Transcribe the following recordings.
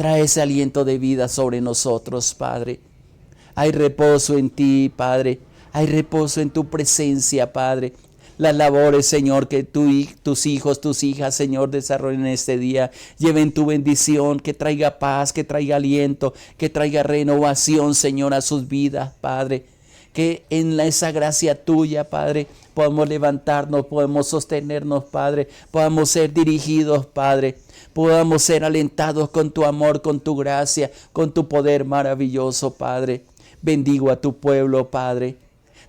Trae ese aliento de vida sobre nosotros, Padre. Hay reposo en ti, Padre. Hay reposo en tu presencia, Padre. Las labores, Señor, que tus hijos, tus hijas, Señor, desarrollen este día. Lleven tu bendición, que traiga paz, que traiga aliento, que traiga renovación, Señor, a sus vidas, Padre. Que en esa gracia tuya, Padre, podamos levantarnos, podemos sostenernos, Padre. Podamos ser dirigidos, Padre. Podamos ser alentados con tu amor, con tu gracia, con tu poder maravilloso, Padre. Bendigo a tu pueblo, Padre.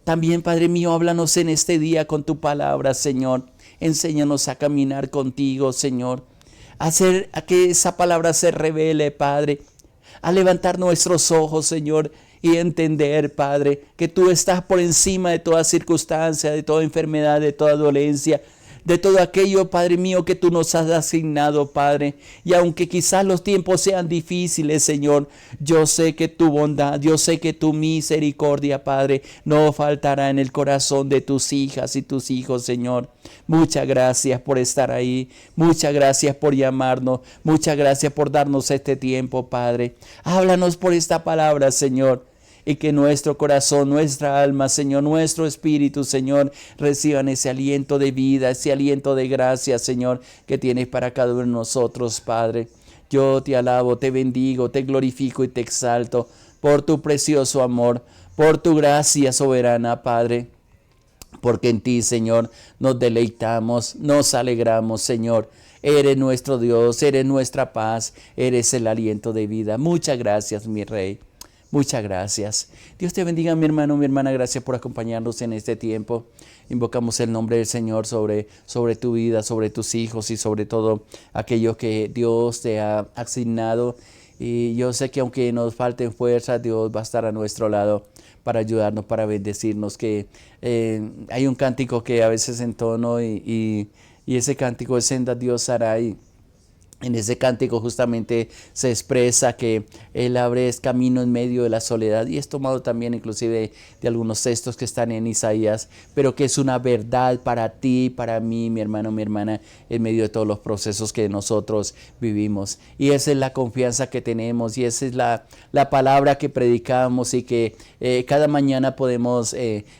También, Padre mío, háblanos en este día con tu palabra, Señor. Enséñanos a caminar contigo, Señor. A que esa palabra se revele, Padre. A levantar nuestros ojos, Señor, y entender, Padre, que tú estás por encima de toda circunstancia, de toda enfermedad, de toda dolencia, de todo aquello, Padre mío, que tú nos has asignado, Padre. Y aunque quizás los tiempos sean difíciles, Señor, yo sé que tu bondad, yo sé que tu misericordia, Padre, no faltará en el corazón de tus hijas y tus hijos, Señor. Muchas gracias por estar ahí, muchas gracias por llamarnos, muchas gracias por darnos este tiempo, Padre. Háblanos por esta palabra, Señor. Y que nuestro corazón, nuestra alma, Señor, nuestro espíritu, Señor, reciban ese aliento de vida, ese aliento de gracia, Señor, que tienes para cada uno de nosotros, Padre. Yo te alabo, te bendigo, te glorifico y te exalto por tu precioso amor, por tu gracia soberana, Padre. Porque en ti, Señor, nos deleitamos, nos alegramos, Señor. Eres nuestro Dios, eres nuestra paz, eres el aliento de vida. Muchas gracias, mi Rey. Muchas gracias. Dios te bendiga, mi hermano, mi hermana. Gracias por acompañarnos en este tiempo. Invocamos el nombre del Señor sobre tu vida, sobre tus hijos y sobre todo aquello que Dios te ha asignado. Y yo sé que aunque nos falten fuerzas, Dios va a estar a nuestro lado para ayudarnos, para bendecirnos. Que hay un cántico que a veces entono y ese cántico es Senda Dios hará. En ese cántico justamente se expresa que Él abre camino en medio de la soledad, y es tomado también inclusive de algunos textos que están en Isaías, pero que es una verdad para ti, para mí, mi hermano, mi hermana, en medio de todos los procesos que nosotros vivimos. Y esa es la confianza que tenemos, y esa es la palabra que predicamos, y que cada mañana podemos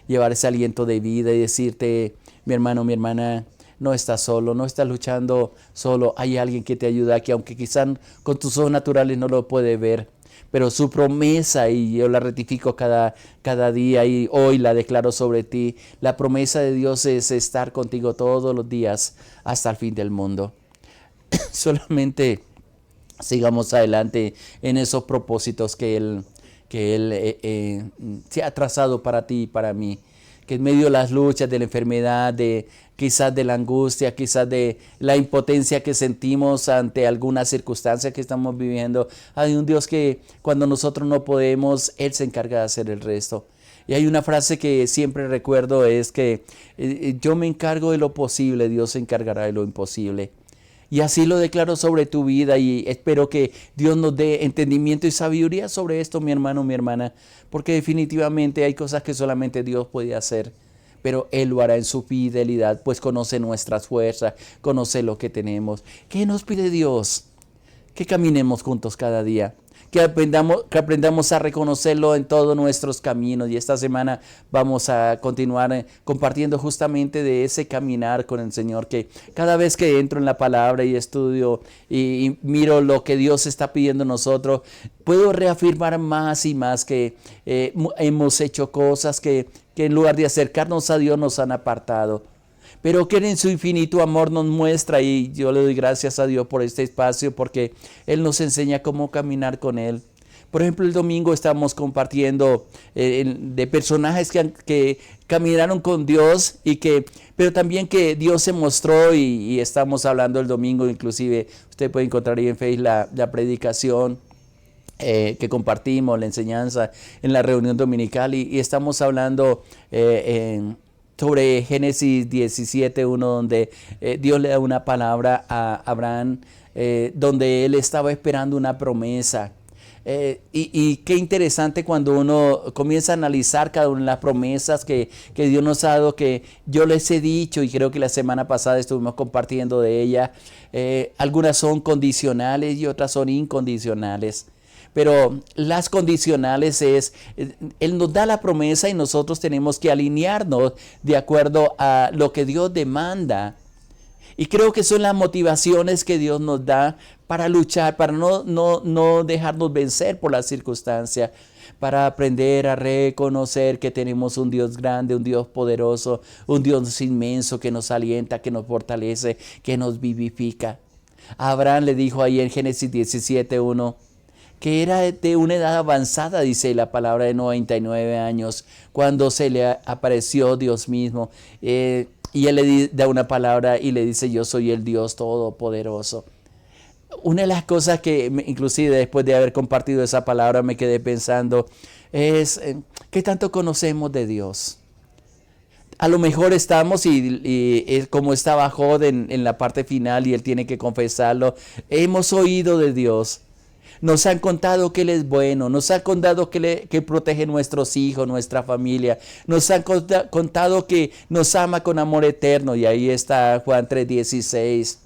llevar ese aliento de vida y decirte, mi hermano, mi hermana, no estás solo, no estás luchando solo. Hay alguien que te ayuda, que aunque quizás con tus ojos naturales no lo puede ver, pero su promesa, y yo la rectifico cada día y hoy la declaro sobre ti, la promesa de Dios es estar contigo todos los días hasta el fin del mundo. Solamente sigamos adelante en esos propósitos que Él se ha trazado para ti y para mí. Que en medio de las luchas, de la enfermedad, quizás de la angustia, quizás de la impotencia que sentimos ante alguna circunstancia que estamos viviendo, hay un Dios que cuando nosotros no podemos, Él se encarga de hacer el resto. Y hay una frase que siempre recuerdo, es que yo me encargo de lo posible, Dios se encargará de lo imposible. Y así lo declaro sobre tu vida, y espero que Dios nos dé entendimiento y sabiduría sobre esto, mi hermano, mi hermana, porque definitivamente hay cosas que solamente Dios puede hacer, pero Él lo hará en su fidelidad, pues conoce nuestras fuerzas, conoce lo que tenemos. ¿Qué nos pide Dios? Que caminemos juntos cada día, que aprendamos a reconocerlo en todos nuestros caminos. Y esta semana vamos a continuar compartiendo justamente de ese caminar con el Señor, que cada vez que entro en la palabra y estudio y miro lo que Dios está pidiendo a nosotros, puedo reafirmar más y más que hemos hecho cosas que en lugar de acercarnos a Dios nos han apartado. Pero que Él en su infinito amor nos muestra, y yo le doy gracias a Dios por este espacio, porque Él nos enseña cómo caminar con Él. Por ejemplo, el domingo estamos compartiendo de personajes que caminaron con Dios, pero también que Dios se mostró, y estamos hablando el domingo, inclusive usted puede encontrar ahí en Facebook la predicación que compartimos, la enseñanza en la reunión dominical, y estamos hablando sobre Génesis 17:1, donde Dios le da una palabra a Abraham, donde él estaba esperando una promesa. Y qué interesante cuando uno comienza a analizar cada una de las promesas que Dios nos ha dado, que yo les he dicho, y creo que la semana pasada estuvimos compartiendo de ella. Algunas son condicionales y otras son incondicionales. Pero las condicionales Él nos da la promesa y nosotros tenemos que alinearnos de acuerdo a lo que Dios demanda. Y creo que son las motivaciones que Dios nos da para luchar, para no dejarnos vencer por las circunstancias, para aprender a reconocer que tenemos un Dios grande, un Dios poderoso, un Dios inmenso que nos alienta, que nos fortalece, que nos vivifica. A Abraham le dijo ahí en Génesis 17:1 que era de una edad avanzada, dice la palabra, de 99 años, cuando se le apareció Dios mismo. Y él le da una palabra y le dice: yo soy el Dios Todopoderoso. Una de las cosas que, inclusive después de haber compartido esa palabra, me quedé pensando es ¿qué tanto conocemos de Dios? A lo mejor estamos y como estaba Job en la parte final y él tiene que confesarlo, hemos oído de Dios. Nos han contado que Él es bueno, nos han contado que protege nuestros hijos, nuestra familia, nos han contado que nos ama con amor eterno, y ahí está Juan 3:16,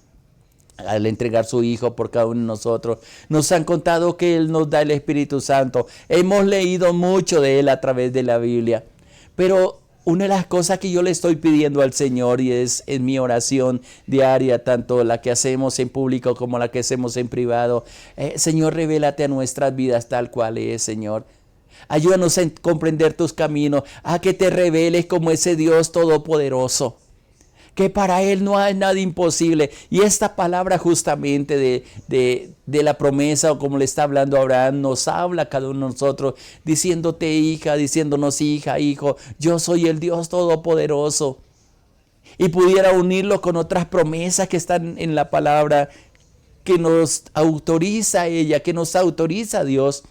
al entregar su Hijo por cada uno de nosotros. Nos han contado que Él nos da el Espíritu Santo, hemos leído mucho de Él a través de la Biblia, pero una de las cosas que yo le estoy pidiendo al Señor, y es en mi oración diaria, tanto la que hacemos en público como la que hacemos en privado: Señor, revélate a nuestras vidas tal cual es, Señor. Ayúdanos a comprender tus caminos, a que te reveles como ese Dios todopoderoso, que para Él no hay nada imposible. Y esta palabra justamente de la promesa, o como le está hablando a Abraham, nos habla a cada uno de nosotros, diciéndote hija, diciéndonos hija, hijo, yo soy el Dios Todopoderoso. Y pudiera unirlo con otras promesas que están en la palabra, que nos autoriza ella, que nos autoriza Dios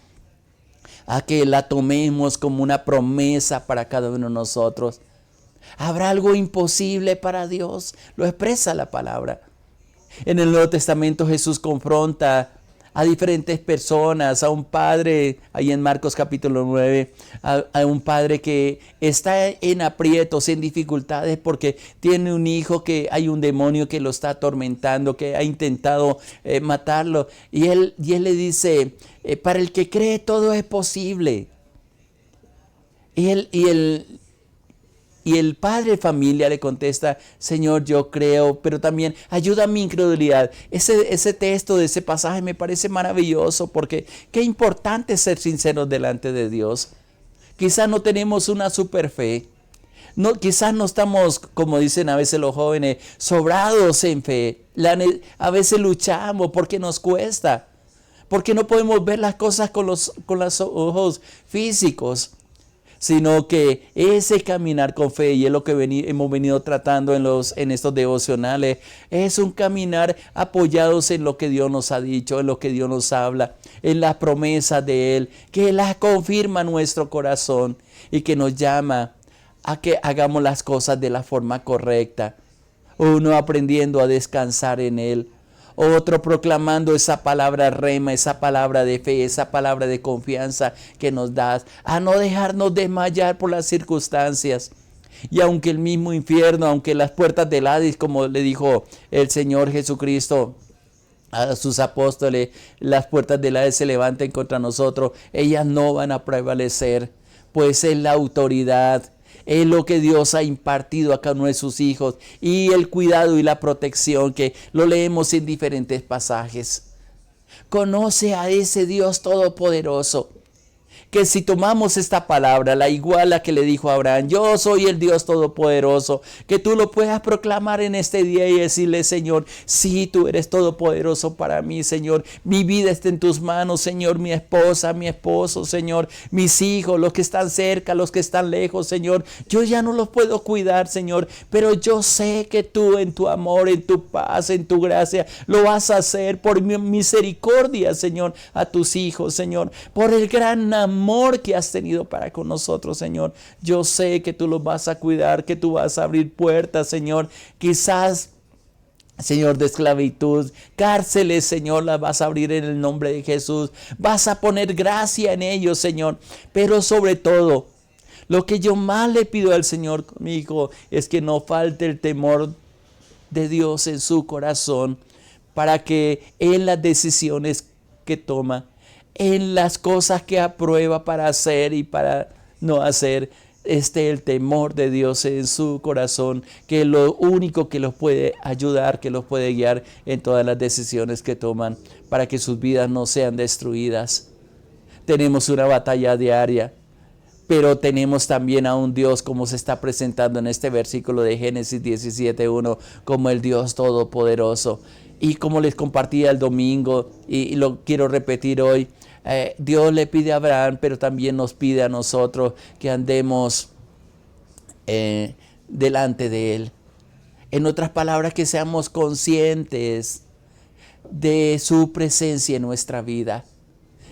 a que la tomemos como una promesa para cada uno de nosotros. ¿Habrá algo imposible para Dios? Lo expresa la palabra. En el Nuevo Testamento Jesús confronta a diferentes personas, a un padre, ahí en Marcos capítulo 9, a un padre que está en aprietos, en dificultades, porque tiene un hijo que hay un demonio que lo está atormentando, que ha intentado matarlo. Y él le dice: para el que cree todo es posible. Y el padre de familia le contesta: Señor, yo creo, pero también ayuda a mi incredulidad. Ese texto de ese pasaje me parece maravilloso, porque qué importante es ser sinceros delante de Dios. Quizás no tenemos una super fe. Quizás no estamos, como dicen a veces los jóvenes, sobrados en fe. A veces luchamos porque nos cuesta, porque no podemos ver las cosas con los ojos físicos, sino que ese caminar con fe, y es lo que hemos venido tratando en estos devocionales, es un caminar apoyados en lo que Dios nos ha dicho, en lo que Dios nos habla, en las promesas de Él, que las confirma nuestro corazón y que nos llama a que hagamos las cosas de la forma correcta. Uno aprendiendo a descansar en Él, otro proclamando esa palabra rema, esa palabra de fe, esa palabra de confianza que nos das, a no dejarnos desmayar por las circunstancias. Y aunque el mismo infierno, aunque las puertas del Hades, como le dijo el Señor Jesucristo a sus apóstoles, las puertas del Hades se levanten contra nosotros, ellas no van a prevalecer, pues es la autoridad, es lo que Dios ha impartido a cada uno de sus hijos, y el cuidado y la protección que lo leemos en diferentes pasajes. Conoce a ese Dios todopoderoso, que si tomamos esta palabra, la igual a que le dijo a Abraham: yo soy el Dios todopoderoso, que tú lo puedas proclamar en este día y decirle: Señor, sí, tú eres todopoderoso para mí, Señor, mi vida está en tus manos, Señor, mi esposa, mi esposo, Señor, mis hijos, los que están cerca, los que están lejos, Señor, yo ya no los puedo cuidar, Señor, pero yo sé que tú en tu amor, en tu paz, en tu gracia, lo vas a hacer por mi misericordia, Señor, a tus hijos, Señor, por el gran amor que has tenido para con nosotros, Señor. Yo sé que tú los vas a cuidar, que tú vas a abrir puertas, Señor. Quizás Señor, de esclavitud, cárceles, Señor, las vas a abrir en el nombre de Jesús. Vas a poner gracia en ellos, Señor. Pero sobre todo, lo que yo más le pido al Señor conmigo es que no falte el temor de Dios en su corazón, para que en las decisiones que toma, en las cosas que aprueba para hacer y para no hacer, esté el temor de Dios en su corazón, que es lo único que los puede ayudar, que los puede guiar en todas las decisiones que toman, para que sus vidas no sean destruidas. Tenemos una batalla diaria, pero tenemos también a un Dios, como se está presentando en este versículo de Génesis 17:1, como el Dios todopoderoso. Y como les compartía el domingo, y lo quiero repetir hoy, Dios le pide a Abraham, pero también nos pide a nosotros que andemos delante de Él. En otras palabras, que seamos conscientes de su presencia en nuestra vida.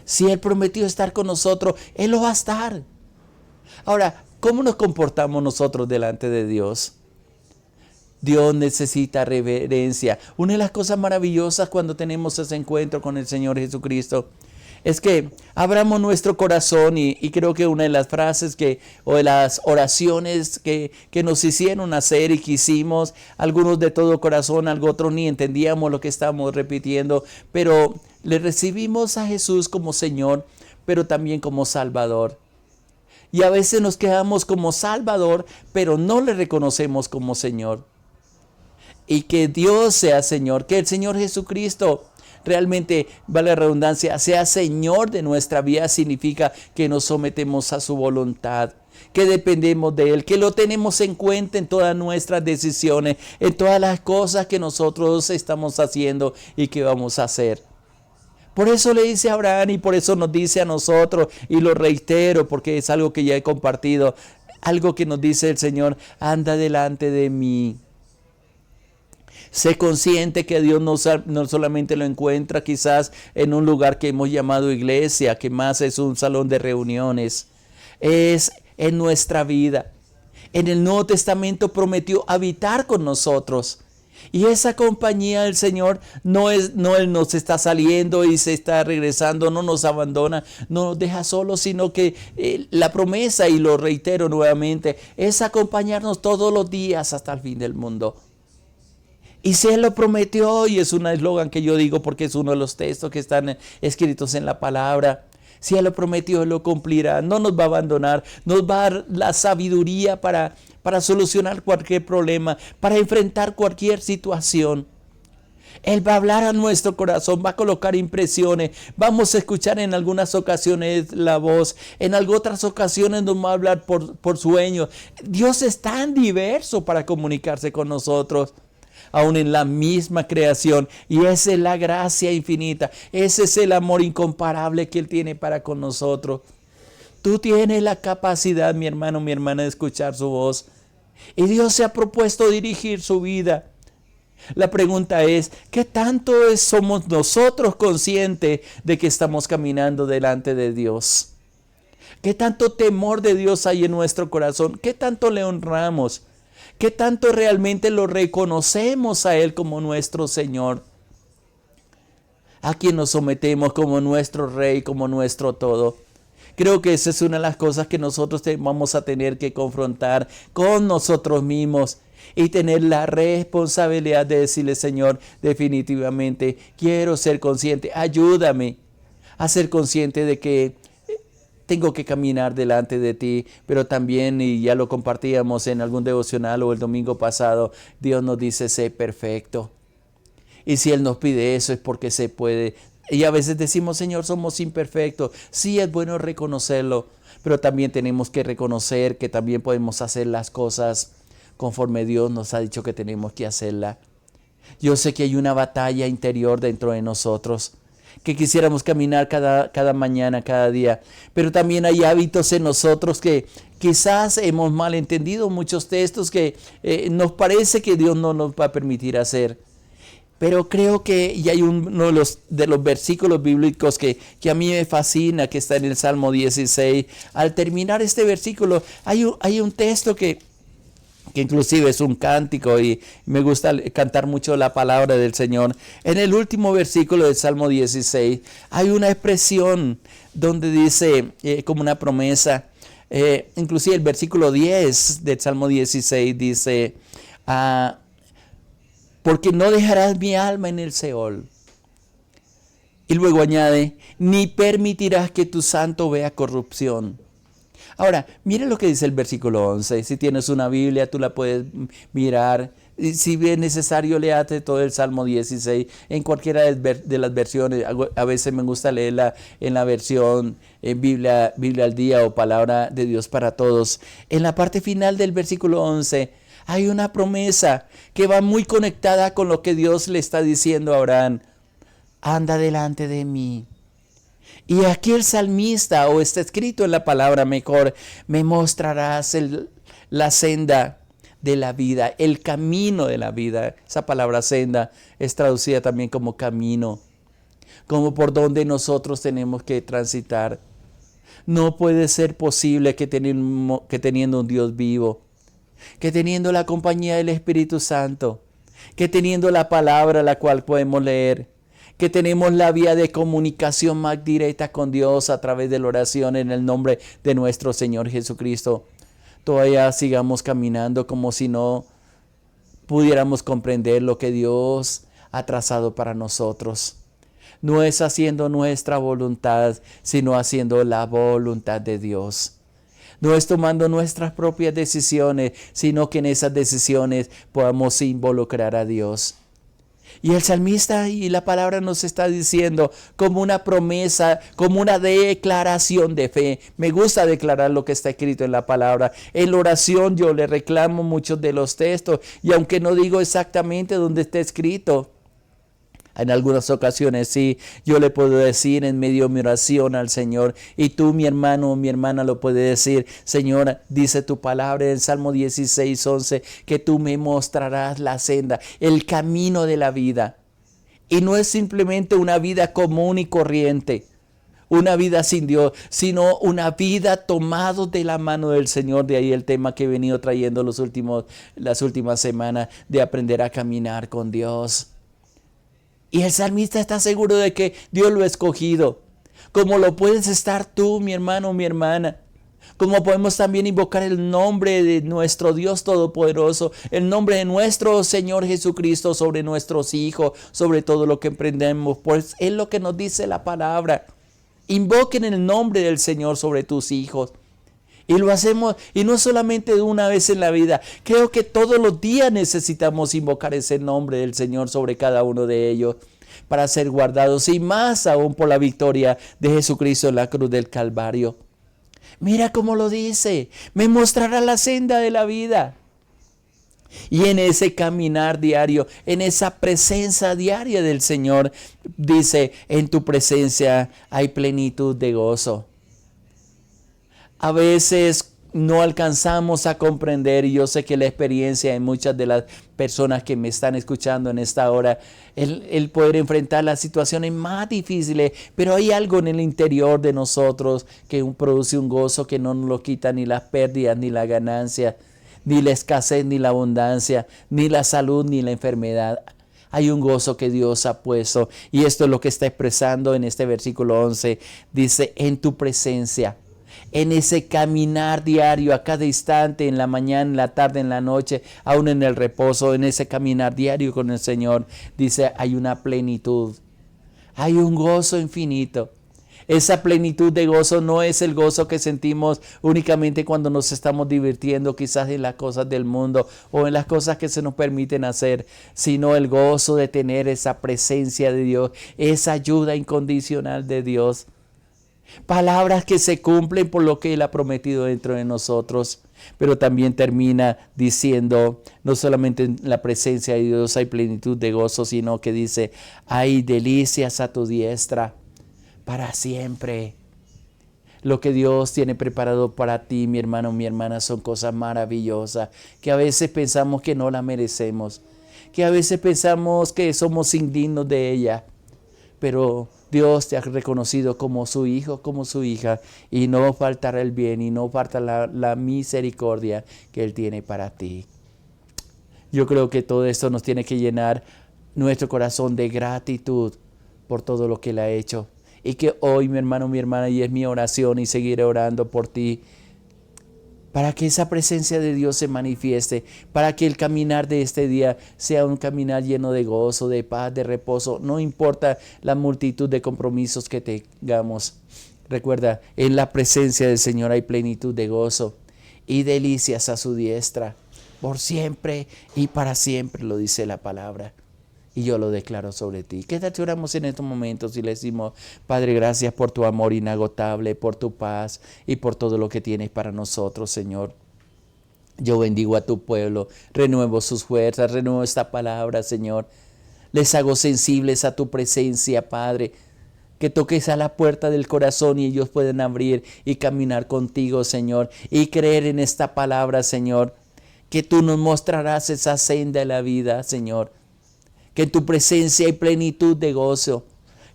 Si Él prometió estar con nosotros, Él lo va a estar. Ahora, ¿cómo nos comportamos nosotros delante de Dios? Dios necesita reverencia. Una de las cosas maravillosas cuando tenemos ese encuentro con el Señor Jesucristo es que abramos nuestro corazón, y creo que una de las frases o de las oraciones que nos hicieron hacer y que hicimos, algunos de todo corazón, otros ni entendíamos lo que estábamos repitiendo, pero le recibimos a Jesús como Señor, pero también como Salvador. Y a veces nos quedamos como Salvador, pero no le reconocemos como Señor. Y que Dios sea Señor, que el Señor Jesucristo realmente, vale la redundancia, sea Señor de nuestra vida, significa que nos sometemos a su voluntad, que dependemos de Él, que lo tenemos en cuenta en todas nuestras decisiones, en todas las cosas que nosotros estamos haciendo y que vamos a hacer. Por eso le dice a Abraham, y por eso nos dice a nosotros, y lo reitero porque es algo que ya he compartido, algo que nos dice el Señor: anda delante de mí. Sé consciente que Dios no solamente lo encuentra quizás en un lugar que hemos llamado iglesia, que más es un salón de reuniones. Es en nuestra vida. En el Nuevo Testamento prometió habitar con nosotros. Y esa compañía del Señor no Él nos está saliendo y se está regresando, no nos abandona, no nos deja solos, sino que la promesa, y lo reitero nuevamente, es acompañarnos todos los días hasta el fin del mundo. Y si Él lo prometió, y es un eslogan que yo digo porque es uno de los textos que están escritos en la palabra, si Él lo prometió, Él lo cumplirá, no nos va a abandonar, nos va a dar la sabiduría para solucionar cualquier problema, para enfrentar cualquier situación. Él va a hablar a nuestro corazón, va a colocar impresiones, vamos a escuchar en algunas ocasiones la voz, en otras ocasiones nos va a hablar por sueños. Dios es tan diverso para comunicarse con nosotros, aún en la misma creación, y esa es la gracia infinita, ese es el amor incomparable que Él tiene para con nosotros. Tú tienes la capacidad, mi hermano, mi hermana, de escuchar su voz, y Dios se ha propuesto dirigir su vida. La pregunta es: ¿qué tanto somos nosotros conscientes de que estamos caminando delante de Dios? ¿Qué tanto temor de Dios hay en nuestro corazón? ¿Qué tanto le honramos? ¿Qué tanto realmente lo reconocemos a Él como nuestro Señor? A quien nos sometemos como nuestro Rey, como nuestro todo. Creo que esa es una de las cosas que nosotros vamos a tener que confrontar con nosotros mismos y tener la responsabilidad de decirle: Señor, definitivamente quiero ser consciente, ayúdame a ser consciente de que tengo que caminar delante de ti, pero también, y ya lo compartíamos en algún devocional o el domingo pasado, Dios nos dice: sé perfecto. Y si Él nos pide eso es porque se puede. Y a veces decimos: Señor, somos imperfectos. Sí, es bueno reconocerlo, pero también tenemos que reconocer que también podemos hacer las cosas conforme Dios nos ha dicho que tenemos que hacerla. Yo sé que hay una batalla interior dentro de nosotros, que quisiéramos caminar cada mañana, cada día. Pero también hay hábitos en nosotros que quizás hemos malentendido muchos textos que nos parece que Dios no nos va a permitir hacer. Pero creo que, y hay uno de los versículos bíblicos que a mí me fascina, que está en el Salmo 16. Al terminar este versículo, hay un texto que que inclusive es un cántico y me gusta cantar mucho la palabra del Señor. En el último versículo del Salmo 16 hay una expresión donde dice como una promesa, inclusive el versículo 10 del Salmo 16 dice, porque no dejarás mi alma en el Seol. Y luego añade, ni permitirás que tu santo vea corrupción. Ahora, mire lo que dice el versículo 11. Si tienes una Biblia, tú la puedes mirar. Si es necesario, léate todo el Salmo 16 en cualquiera de las versiones. A veces me gusta leerla en la versión Biblia al día o Palabra de Dios para Todos. En la parte final del versículo 11 hay una promesa que va muy conectada con lo que Dios le está diciendo a Abraham. Anda delante de mí. Y aquí el salmista, o está escrito en la palabra mejor, me mostrarás la senda de la vida, el camino de la vida. Esa palabra senda es traducida también como camino, como por donde nosotros tenemos que transitar. No puede ser posible que teniendo un Dios vivo, que teniendo la compañía del Espíritu Santo, que teniendo la palabra la cual podemos leer, que tenemos la vía de comunicación más directa con Dios a través de la oración en el nombre de nuestro Señor Jesucristo, todavía sigamos caminando como si no pudiéramos comprender lo que Dios ha trazado para nosotros. No es haciendo nuestra voluntad, sino haciendo la voluntad de Dios. No es tomando nuestras propias decisiones, sino que en esas decisiones podamos involucrar a Dios. Y el salmista y la palabra nos está diciendo como una promesa, como una declaración de fe. Me gusta declarar lo que está escrito en la palabra. En la oración yo le reclamo muchos de los textos y aunque no digo exactamente dónde está escrito, en algunas ocasiones sí, yo le puedo decir en medio de mi oración al Señor, y tú, mi hermano o mi hermana, lo puede decir, Señor, dice tu palabra en el Salmo 16, 11, que tú me mostrarás la senda, el camino de la vida. Y no es simplemente una vida común y corriente, una vida sin Dios, sino una vida tomado de la mano del Señor. De ahí el tema que he venido trayendo las últimas semanas, de aprender a caminar con Dios. Y el salmista está seguro de que Dios lo ha escogido, como lo puedes estar tú, mi hermano, mi hermana. Como podemos también invocar el nombre de nuestro Dios Todopoderoso, el nombre de nuestro Señor Jesucristo sobre nuestros hijos, sobre todo lo que emprendemos, pues es lo que nos dice la palabra. Invoquen el nombre del Señor sobre tus hijos. Y lo hacemos, y no solamente de una vez en la vida. Creo que todos los días necesitamos invocar ese nombre del Señor sobre cada uno de ellos para ser guardados, y más aún por la victoria de Jesucristo en la cruz del Calvario. Mira cómo lo dice, me mostrará la senda de la vida. Y en ese caminar diario, en esa presencia diaria del Señor, dice, en tu presencia hay plenitud de gozo. A veces no alcanzamos a comprender, y yo sé que la experiencia de muchas de las personas que me están escuchando en esta hora, el poder enfrentar las situaciones más difíciles, pero hay algo en el interior de nosotros que produce un gozo que no nos lo quita ni las pérdidas, ni la ganancia, ni la escasez, ni la abundancia, ni la salud, ni la enfermedad. Hay un gozo que Dios ha puesto, y esto es lo que está expresando en este versículo 11. Dice, en tu presencia. En ese caminar diario, a cada instante, en la mañana, en la tarde, en la noche, aún en el reposo, en ese caminar diario con el Señor, dice, hay una plenitud, hay un gozo infinito. Esa plenitud de gozo no es el gozo que sentimos únicamente cuando nos estamos divirtiendo quizás en las cosas del mundo o en las cosas que se nos permiten hacer, sino el gozo de tener esa presencia de Dios, esa ayuda incondicional de Dios. Palabras que se cumplen por lo que Él ha prometido dentro de nosotros. Pero también termina diciendo, no solamente en la presencia de Dios hay plenitud de gozo, sino que dice, hay delicias a tu diestra para siempre. Lo que Dios tiene preparado para ti, mi hermano, mi hermana, son cosas maravillosas, que a veces pensamos que no la merecemos, que a veces pensamos que somos indignos de ella. Pero Dios te ha reconocido como su hijo, como su hija, y no faltará el bien y no faltará la misericordia que Él tiene para ti. Yo creo que todo esto nos tiene que llenar nuestro corazón de gratitud por todo lo que Él ha hecho. Y que hoy, mi hermano, mi hermana, y es mi oración y seguiré orando por ti, para que esa presencia de Dios se manifieste, para que el caminar de este día sea un caminar lleno de gozo, de paz, de reposo. No importa la multitud de compromisos que tengamos. Recuerda, en la presencia del Señor hay plenitud de gozo y delicias a su diestra, por siempre y para siempre, lo dice la palabra. Y yo lo declaro sobre ti. Quédate, oramos en estos momentos y le decimos: Padre, gracias por tu amor inagotable, por tu paz y por todo lo que tienes para nosotros, Señor. Yo bendigo a tu pueblo, renuevo sus fuerzas, renuevo esta palabra, Señor. Les hago sensibles a tu presencia, Padre. Que toques a la puerta del corazón y ellos pueden abrir y caminar contigo, Señor. Y creer en esta palabra, Señor. Que tú nos mostrarás esa senda de la vida, Señor. Que en tu presencia hay plenitud de gozo.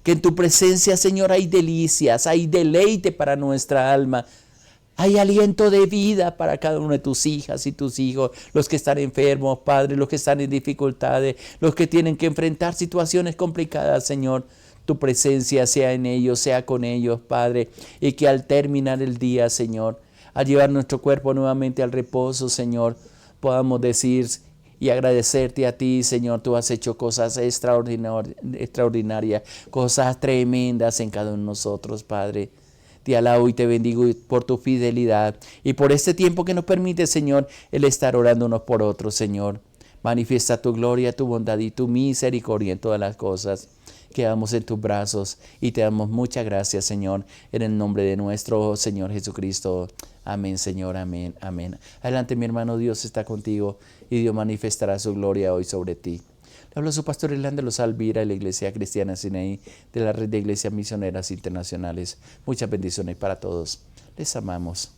Que en tu presencia, Señor, hay delicias, hay deleite para nuestra alma. Hay aliento de vida para cada una de tus hijas y tus hijos, los que están enfermos, Padre, los que están en dificultades, los que tienen que enfrentar situaciones complicadas, Señor. Tu presencia sea en ellos, sea con ellos, Padre, y que al terminar el día, Señor, al llevar nuestro cuerpo nuevamente al reposo, Señor, podamos decir y agradecerte a ti, Señor. Tú has hecho cosas extraordinarias, cosas tremendas en cada uno de nosotros, Padre. Te alabo y te bendigo por tu fidelidad y por este tiempo que nos permite, Señor, el estar orando unos por otros, Señor. Manifiesta tu gloria, tu bondad y tu misericordia en todas las cosas. Quedamos en tus brazos y te damos muchas gracias, Señor, en el nombre de nuestro Señor Jesucristo. Amén, Señor, amén, amén. Adelante, mi hermano, Dios está contigo y Dios manifestará su gloria hoy sobre ti. Le habla su pastor Irlanda Los Alvira de la Iglesia Cristiana Sinaí, de la Red de Iglesias Misioneras Internacionales. Muchas bendiciones para todos. Les amamos.